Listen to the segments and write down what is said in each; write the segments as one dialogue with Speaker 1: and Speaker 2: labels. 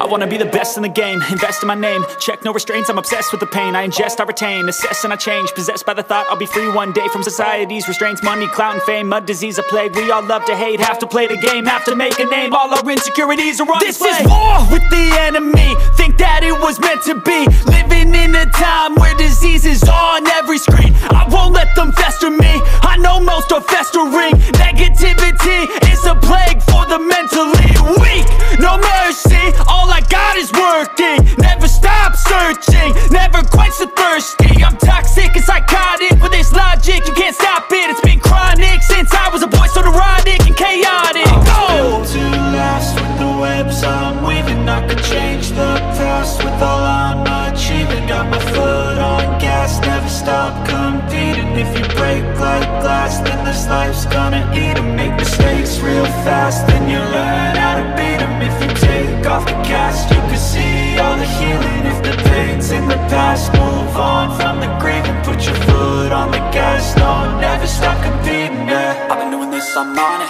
Speaker 1: I wanna be the best in the game, invest in my name. Check no restraints, I'm obsessed with the pain. I ingest, I retain, assess and I change. Possessed by the thought I'll be free one day from society's restraints. Money, clout and fame, mud, disease, a plague. We all love to hate, have to play the game, have to make a name. All our insecurities are on display. This is war with the enemy, think that it was meant to be. Living in a time where disease is on every screen. I won't let them fester me, I know most are festering. Negativity is a plague for the mentally weak. No mercy, all I got is working. Never stop searching, never quench the thirsty. I'm toxic and psychotic, with this logic you can't stop it. It's been chronic since I was a boy, so neurotic and chaotic.
Speaker 2: Built to last with the webs I'm weaving. I could change the past with all I'm achieving. Got my foot on gas, never stop competing. If you break like glass, then this life's gonna eat 'em. Make mistakes real fast, then you learn how to beat 'em. If you take off the cast, you can see all the healing. If the pain's in the past, move on from the grave and put your foot on the gas. No, never stop competing, yeah. I've been doing this, I'm on it.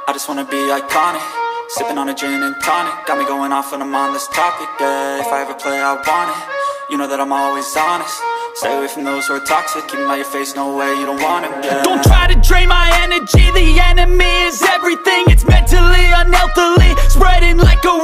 Speaker 2: I just wanna be iconic. Sipping on a gin and tonic, got me going off when I'm on this topic, yeah. If I ever play, I want it. You know that I'm always honest. Stay away from those who are toxic. Keep them out your face, no way, you don't want it, yeah. Don't try to drain my energy, the enemy is everything. It's mentally, unhealthily, spreading like a